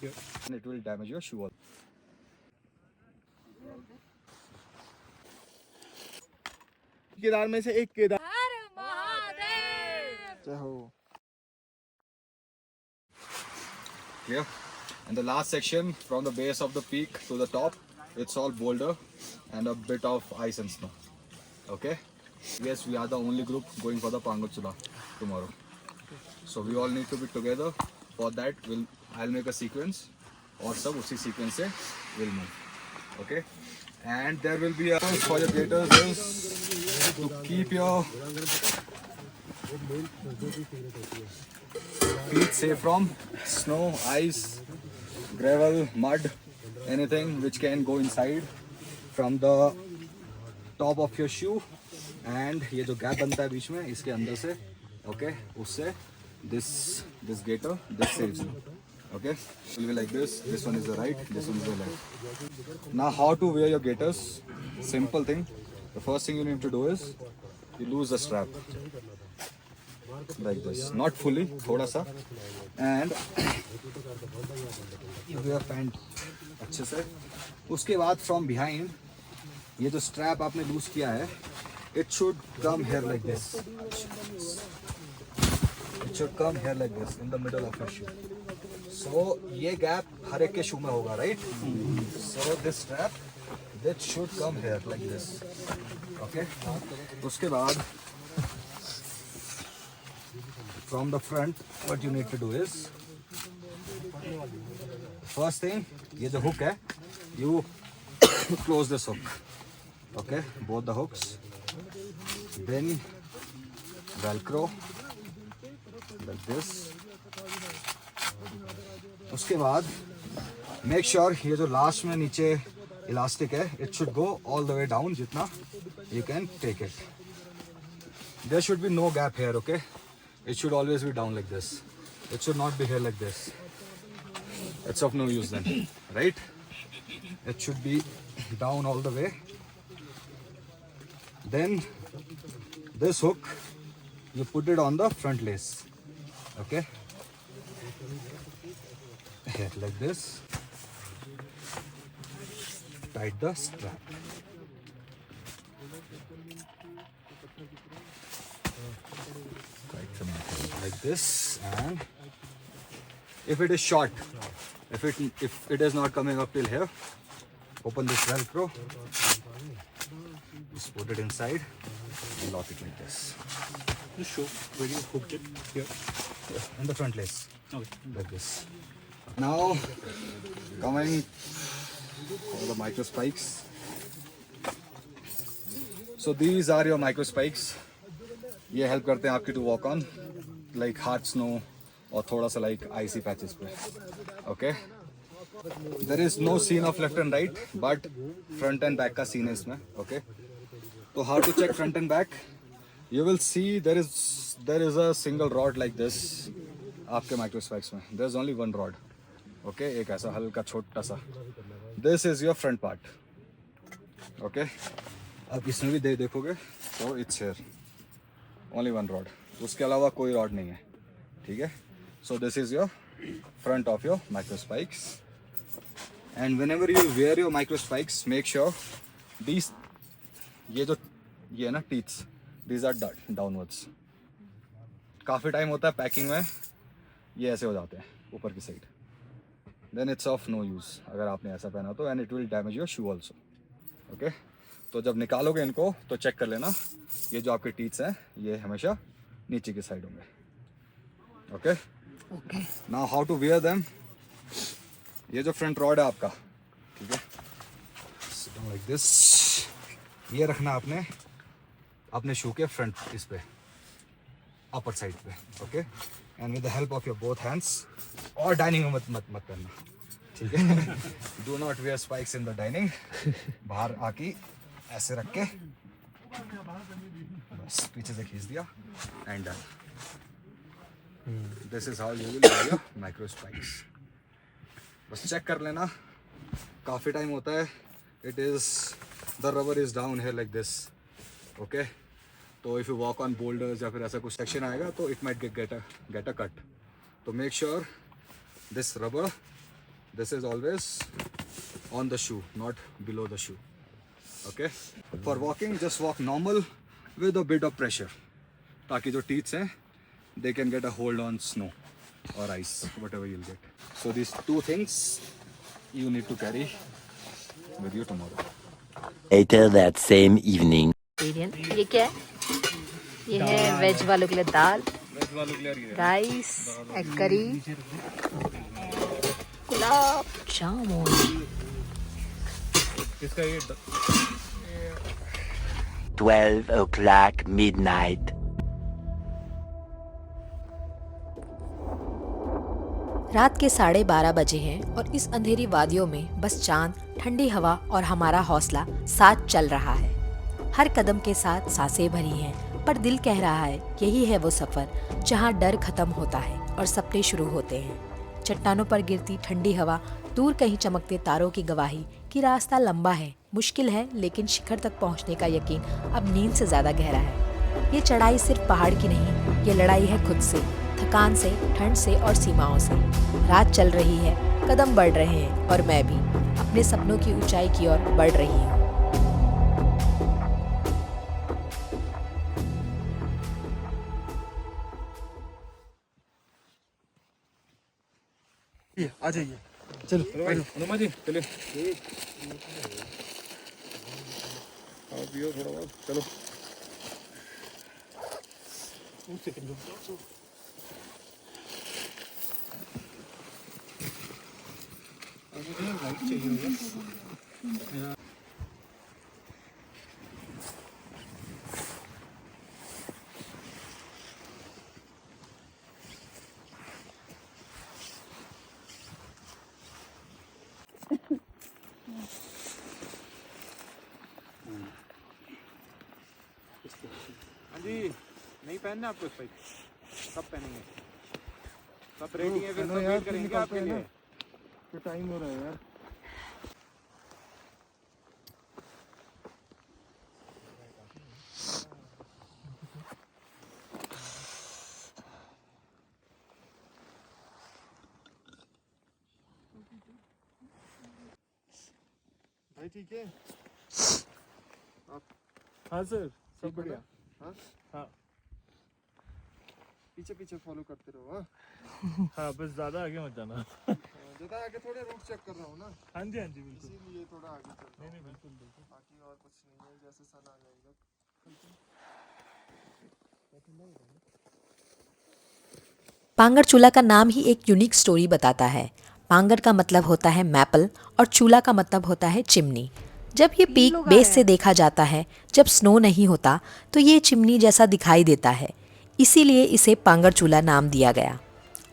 here. And it will damage your shoe also. Kedar में से एक Kedar Clear? And the last section from the base of the peak to the top, it's all boulder and a bit of ice and snow. Okay? Yes, we are the only group going for the Pangachula tomorrow. So we all need to be together. For that, I'll make a sequence, और सब उसी sequence से will move. Okay? And there will be a for your gators is to keep your feet safe from snow, ice, gravel, mud, anything which can go inside from the top of your shoe. And ये जो gap बनता है बीच में इसके अंदर से, okay, उससे this gaiter, this saves you. Okay, it will be like this. This one is the right, this one is the left. Now how to wear your gaiters? Simple thing. The first thing you need to do is you lose the strap like this, not fully, थोड़ा सा, and you wear pant अच्छे से. उसके बाद from behind ये जो strap आपने loose किया है, it should come here like this. It should come here like this in the middle of your shoe. So ये gap हर एक के shoe में होगा, right? So this strap, that should come here like this. Okay? उसके बाद from the front, what you need to do is, first thing, ये जो hook है, you close this hook. Okay? Both the hooks. Then Velcro like this. उसके बाद make sure ये जो last में नीचे elastic है, it should go all the way down जितना you can take it. There should be no gap here, okay? It should always be down like this. It should not be here like this. It's of no use then, right? It should be down all the way. Then this hook, you put it on the front lace, okay? Here like this. Tight the strap. Like this, and if it is short, if it is not coming up till here, open this Velcro, just put it inside and lock it like this. Just show where you hooked it here. In the front lace, Okay. like this. Now coming for the micro spikes. So these are your micro spikes. ये help करते हैं आपकी to walk on like hard snow और थोड़ा सा like icy patches पे. Okay. There is no scene of left and right, but front and back का scene है इसमें. Okay. So how to check front and back? You will see there is a single rod like this आपके micro spikes में. There is only one rod. Okay. एक ऐसा हल्का छोटा सा. This is your front part. Okay. अब इसमें भी देखोगे तो it's here. Only one rod. उसके अलावा कोई rod नहीं है. ठीक है? So this is your front of your micro spikes. And whenever you wear your micro spikes, make sure these ये है ना teeth, these are downwards. काफ़ी टाइम होता है पैकिंग में ये ऐसे हो जाते हैं ऊपर की side. Then it's of no use अगर आपने ऐसा पहना तो, and it will damage your shoe also. Okay? तो जब निकालोगे इनको तो चेक कर लेना ये जो आपके टीथ्स हैं ये हमेशा नीचे की साइड होंगे. Okay. Now how to wear them. ये जो फ्रंट रॉड है आपका, ठीक है, लाइक दिस, ये रखना आपने अपने शू के फ्रंट इस पे अपर साइड पे. Okay. And with the help of your both hands, और डाइनिंग में मत करना, ठीक है. Do not wear spikes in the dining. बाहर आके ऐसे रख के बस पीछे से खींच दिया and done. This is how you will wear your micro spikes. बस चेक कर लेना. काफ़ी टाइम होता है it is the rubber is down here like this. Okay. तो if you walk on boulders या फिर ऐसा कुछ सेक्शन आएगा तो it might get a cut. तो make sure this rubber This is always on the shoe, not below the shoe. Okay. For walking, just walk normal with a bit of pressure. ताकि जो teeth हैं, they can get a hold on snow or ice, whatever you'll get. So these two things you need to carry with you tomorrow. Later that same evening. ये क्या है? ये है veg वालों के लिए दाल, rice, egg curry, gulab jamun. इसका ये 12 o'clock midnight. रात के 12:30 बजे हैं और इस अंधेरी वादियों में बस चांद, ठंडी हवा और हमारा हौसला साथ चल रहा है। हर कदम के साथ सांसें भरी हैं, पर दिल कह रहा है यही है वो सफर जहां डर खत्म होता है और सपने शुरू होते हैं। चट्टानों पर गिरती ठंडी हवा, दूर कहीं चमकते तारों की गवाही कि रास्ता लंबा है, मुश्किल है, लेकिन शिखर तक पहुंचने का यकीन अब नींद से ज्यादा गहरा है। ये चढ़ाई सिर्फ पहाड़ की नहीं, ये लड़ाई है खुद से, थकान से, ठंड से और सीमाओं से। रात चल रही है, कदम बढ़ रहे हैं और मैं भी अपने सपनों की ऊंचाई की ओर बढ़ रही हूँ। आ जाइए, चलो हनुमा जी चलिए। खाओ पियो थोड़ा बहुत, चलो। हाँ जी, नहीं पहनना आपको स्पाइक? कब पहनेंगे? सब रेडी है, फिर सब वेट करेंगे आपके लिए। तो टाइम हो रहा है यार। भाई ठीक है? आप? हाँ सर, सब बढ़िया। हाँ हाँ, पीछे पीछे फॉलो करते रहो। हाँ हाँ, बस ज़्यादा आगे मत जाना। ज़्यादा आगे, थोड़े रूट चेक कर रहा हूँ ना। हाँ जी बिल्कुल, इसीलिए थोड़ा आगे चल रहा हूँ। नहीं बिल्कुल बिल्कुल, बाकी और कुछ नहीं है, जैसे सन आ जाएगा। पांगड़ चूल्हा का नाम ही एक यूनिक स्टोरी बताता है। पांगड़ का मतलब होता है मैपल और चूल्हा का मतलब होता है चिमनी। जब ये पीक बेस से देखा जाता है, जब स्नो नहीं होता, तो ये चिमनी जैसा दिखाई देता है, इसीलिए इसे पांगड़ चूल्हा नाम दिया गया।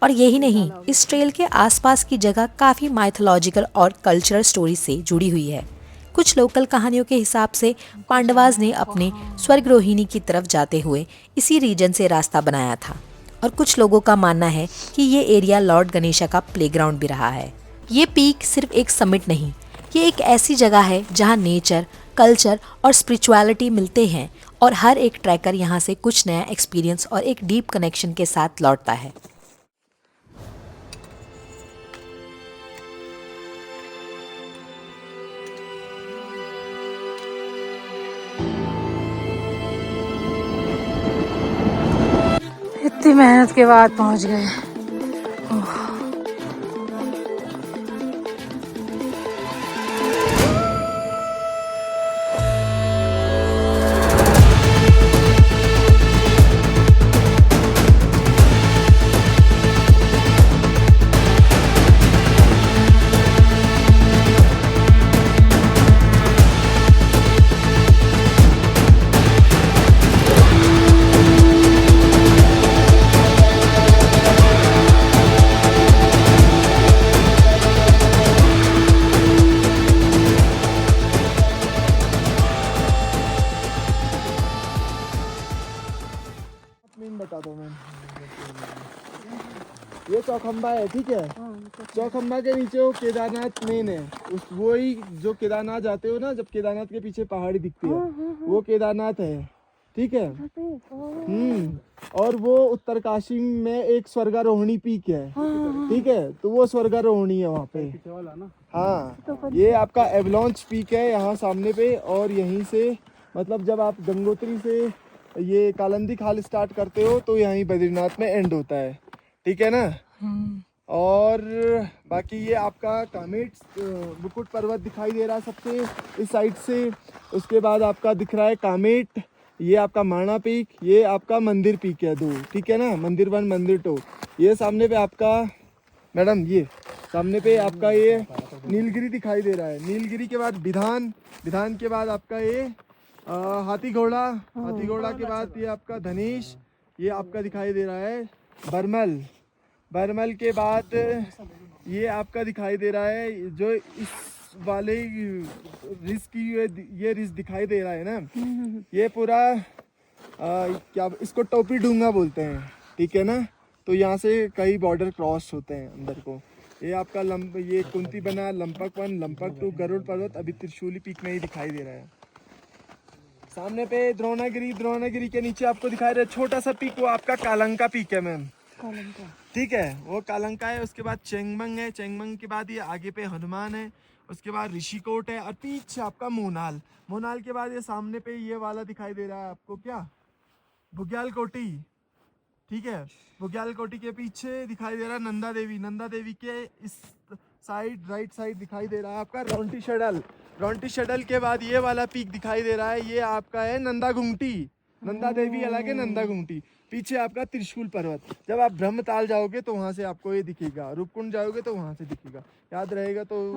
और यही नहीं, इस ट्रेल के आसपास की जगह काफ़ी माइथोलॉजिकल और कल्चरल स्टोरी से जुड़ी हुई है। कुछ लोकल कहानियों के हिसाब से पांडवाज ने अपने स्वर्गरोहिणी की तरफ जाते हुए इसी रीजन से रास्ता बनाया था, और कुछ लोगों का मानना है कि ये एरिया लॉर्ड गणेशा का प्लेग्राउंड भी रहा है। ये पीक सिर्फ एक समिट नहीं, ये एक ऐसी जगह है जहाँ नेचर, कल्चर और स्पिरिचुअलिटी मिलते हैं, और हर एक ट्रैकर यहाँ से कुछ नया एक्सपीरियंस और एक डीप कनेक्शन के साथ लौटता है। इतनी मेहनत के बाद पहुंच गए। बता दो मैम, ये चौखंबा है, ठीक है? चौखंबा के नीचे वो केदारनाथ मेन है, उस वही जो केदारनाथ जाते हो ना, जब केदारनाथ के पीछे पहाड़ी दिखती है, वो केदारनाथ है, ठीक है। और वो उत्तरकाशी में एक स्वर्गारोहिणी पीक है, ठीक है, तो वो स्वर्गारोहिणी है वहाँ पे। हाँ, ये आपका एवलॉन्च पीक है यहाँ सामने पे। और यहीं से मतलब जब आप गंगोत्री से ये कालंदी खाल स्टार्ट करते हो तो यहीं बद्रीनाथ में एंड होता है, ठीक है ना। और बाकी ये आपका कामेट मुकुट पर्वत दिखाई दे रहा है सबसे इस साइड से। उसके बाद आपका दिख रहा है कामेट, ये आपका माणा पीक, ये आपका मंदिर पीक है दो, ठीक है ना, मंदिर 1 मंदिर 2। ये सामने पे आपका मैडम, ये सामने पे आपका ये नीलगिरी दिखाई दे रहा है। नीलगिरी के बाद विधान, विधान के बाद आपका ये हाथी घोड़ा, हाथी घोड़ा के बाद ये आपका धनेश, ये आपका दिखाई दे रहा है बरमल। बरमल के बाद ये आपका दिखाई दे रहा है जो इस वाले रिस की ये रिस दिखाई दे रहा है ना, ये पूरा क्या इसको टोपी डूंगा बोलते हैं, ठीक है ना। तो यहाँ से कई बॉर्डर क्रॉस होते हैं अंदर को। ये आपका ये कुंती बना, लंपक 1, लंपक 2, गरुड़ पर्वत अभी त्रिशूली पीक में ही दिखाई दे रहा है। सामने पे द्रोणागिरी, द्रोणागिरी के नीचे आपको दिखाई दे रहा है छोटा सा पीक, वो आपका कालंका पीक है मैम, ठीक है, वो कालंका है। उसके बाद चेंगमंग है, चेंगमंग के बाद ये आगे पे हनुमान है, उसके बाद ऋषिकोट है और पीछे आपका मोनाल। मोनाल के बाद ये सामने पे ये वाला दिखाई दे रहा है आपको क्या, बुग्याल कोटी, ठीक है। बुग्याल कोटी के पीछे दिखाई दे रहा है नंदा देवी, नंदा देवी के इस साइड राइट साइड दिखाई दे रहा है आपका रौंटी शडल। रौंटी शडल के बाद ये वाला पीक दिखाई दे रहा है, ये आपका है नंदा घुंगटी, नंदा देवी अलग है, नंदा घुंगटी। पीछे आपका त्रिशूल पर्वत। जब आप ब्रह्मताल जाओगे तो वहां से आपको ये दिखेगा, रूपकुंड जाओगे तो वहां से दिखेगा, याद रहेगा तो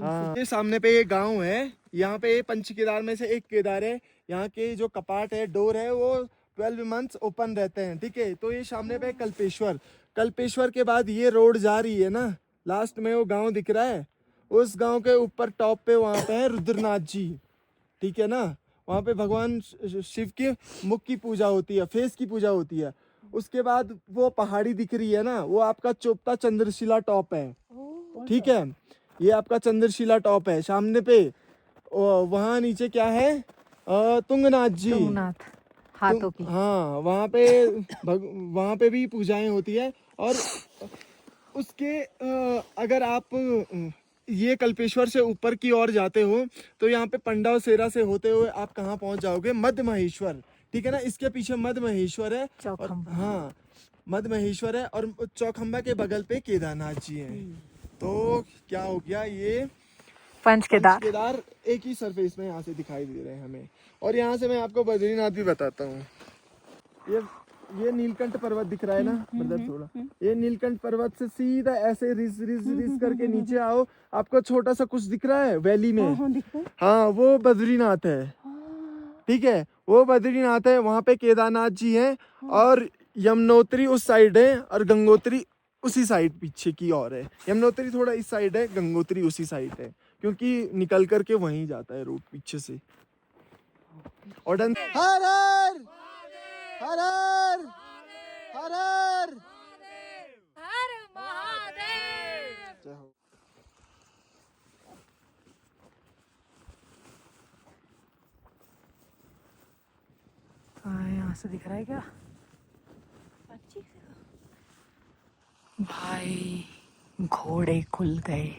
हाँ। ये सामने पे ये गांव है, यहाँ पे पंच केदार में से एक केदार है। यहाँ के जो कपाट है, डोर है, वो 12 मंथ्स ओपन रहते हैं, ठीक है। तो ये सामने पे कल्पेश्वर, कल्पेश्वर के बाद ये रोड जा रही है ना, लास्ट में वो गाँव दिख रहा है, उस गाँव के ऊपर टॉप पे वहाँ पे है रुद्रनाथ जी, ठीक है ना। वहाँ पे भगवान शिव के मुख की पूजा होती है, फेस की पूजा होती है। उसके बाद वो पहाड़ी दिख रही है ना, वो आपका चोपता चंद्रशिला टॉप है, ठीक है। ये आपका चंद्रशिला टॉप है सामने पे। वहाँ नीचे क्या है, तुंगनाथ जी, हाथों की, हाँ, वहाँ पे भी पूजाएं होती है। और उसके अगर आप ये कल्पेश्वर से ऊपर की ओर जाते हो तो यहाँ पे पंडाव सेरा से होते हुए आप कहाँ पहुँच जाओगे, मध्य महेश्वर, ठीक है ना। इसके पीछे मध्य महेश्वर है और हाँ मध्य महेश्वर है, और चौखंबा के बगल पे केदारनाथ जी हैं। तो क्या हो गया, ये पंच केदार एक ही सरफेस में यहाँ से दिखाई दे रहे हैं हमें। और यहाँ से मैं आपको बद्रीनाथ भी बताता हूँ। ये नीलकंठ पर्वत दिख रहा है ना मतलब थोड़ा, ये नीलकंठ पर्वत से सीधा ऐसे रिस रिस रिस करके नीचे आओ, आपको छोटा सा कुछ दिख रहा है वैली में, हाँ वो बद्रीनाथ है, ठीक है, वो बद्रीनाथ है। वहाँ पे केदारनाथ जी हैं और यमुनोत्री उस साइड है और गंगोत्री उसी साइड पीछे की ओर है। यमुनोत्री थोड़ा इस साइड है, गंगोत्री उसी साइड है, क्योंकि निकल करके वहीं जाता है रूट पीछे से। और हर हर हर हर हर हर हर महादेव। यहाँ से दिख रहा है क्या भाई, घोड़े खुल गए।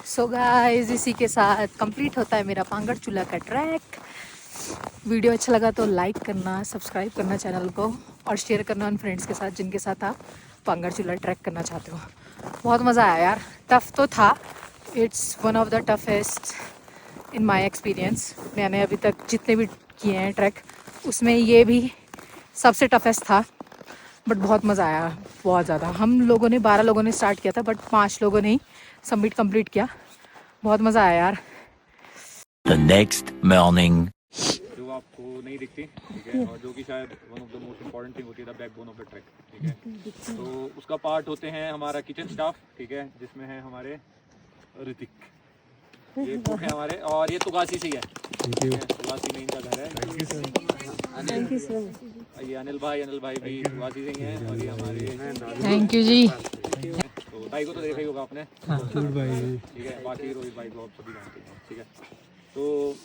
सो गाइस, इसी के साथ कंप्लीट होता है मेरा पांगड़ चूल्हा का ट्रैक। वीडियो अच्छा लगा तो लाइक करना, सब्सक्राइब करना चैनल को, और शेयर करना उन फ्रेंड्स के साथ जिनके साथ आप पांगड़ चूल्हा ट्रैक करना चाहते हो। बहुत मज़ा आया यार, टफ़ तो था, it's one of the toughest in my experience. मैंने अभी तक जितने भी किए हैं ट्रैक, उसमें ये भी सबसे टफेस्ट था, बट बहुत मज़ा आया, बहुत ज़्यादा। हम लोगों ने 12 लोगों ने स्टार्ट किया था, बट 5 लोगों ने ही सबमिट कंप्लीट किया। बहुत मज़ा आया यार। The next morning. जो आपको नहीं दिखती, ठीक है, और जो कि शायद one of the most important thing होती है, the backbone of the track, ठीक है। तो उसका पार्ट होते हैं हमारा किचन स्टाफ, ठीक है, जिसमें है हमारे ऋतिक, ये कुक है हमारे, और ये तुगासी से ही है। तुगासी में इनका घर है। Thank you sir. ये अनिल भाई भी तुगासी से ही हैं, और ये हमारे थैंक यू जी। तो भाई को तो देखा ही होगा आपने, ठीक है। बाकी रोहित भाई को आप सभी जानते हैं, ठीक है। तो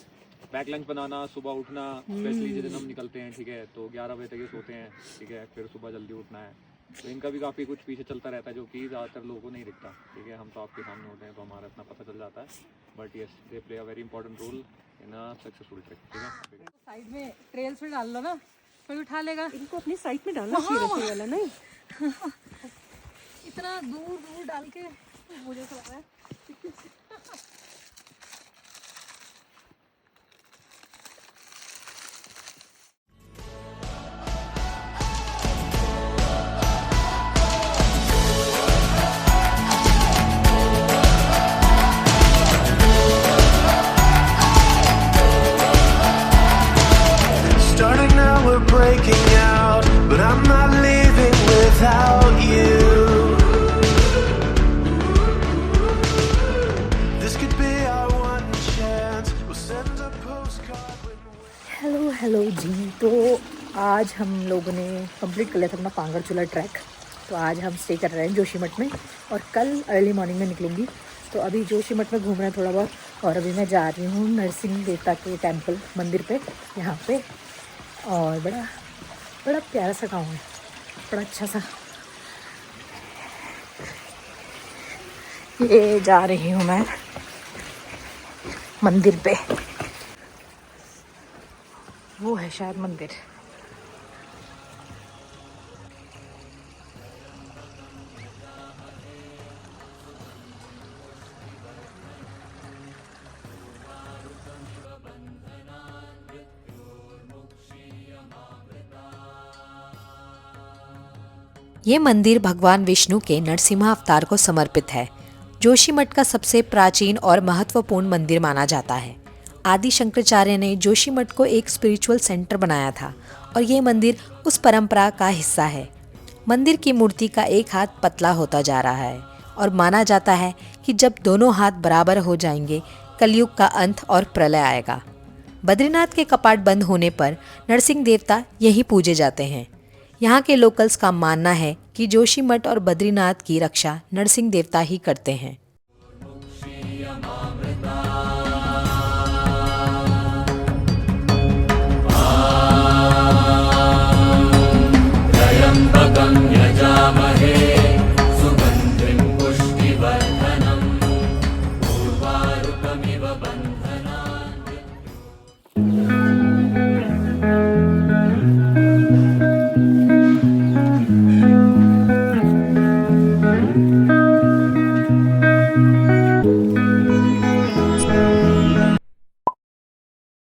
पैक लंच बनाना, सुबह उठना, स्पेशली जिस दिन हम निकलते हैं, ठीक है, तो 11 बजे तक ये सोते हैं, ठीक है, फिर सुबह जल्दी उठना है। तो इनका भी काफ़ी कुछ पीछे चलता रहता है, जो कि ज़्यादातर लोगों को नहीं दिखता, ठीक है। हम तो आपके सामने होते हैं तो हमारा इतना पता चल जाता है, but yes, they play a very important role in a successful trip, ठीक है। साइड में ट्रेल्स में डाल लो ना, कोई उठा लेगा। इनको अपनी साइड में डालना चाहिए रसोई वाला, नहीं इतना दूर दूर डाल के मुझे तो लग रहा है। Starting now, we're breaking out, but I'm not leaving without you. This could be our one chance. We'll send a postcard when hello ji. तो आज हम लोगों ने कंप्लीट कर लिया था अपना पांगड़ चूल्हा ट्रैक। तो आज हम स्टे कर रहे हैं जोशीमठ में, और कल अर्ली मॉर्निंग में निकलूँगी। तो अभी जोशीमठ में घूम रहे हैं थोड़ा बहुत, और अभी मैं जा रही हूँ नरसिंह देवता के टेम्पल मंदिर पे, यहाँ पे। और बड़ा प्यारा सा गाँव है, बड़ा अच्छा सा। ये जा रही हूँ मैं मंदिर पे, वो है शायद मंदिर। ये मंदिर भगवान विष्णु के नरसिम्हा अवतार को समर्पित है। जोशीमठ का सबसे प्राचीन और महत्वपूर्ण मंदिर माना जाता है। आदि शंकराचार्य ने जोशीमठ को एक स्पिरिचुअल सेंटर बनाया था, और ये मंदिर उस परंपरा का हिस्सा है। मंदिर की मूर्ति का एक हाथ पतला होता जा रहा है, और माना जाता है कि जब दोनों हाथ बराबर हो जाएंगे, कलयुग का अंत और प्रलय आएगा। बद्रीनाथ के कपाट बंद होने पर नरसिंह देवता यहीं पूजे जाते हैं। यहाँ के लोकल्स का मानना है कि जोशीमठ और बद्रीनाथ की रक्षा नरसिंह देवता ही करते हैं।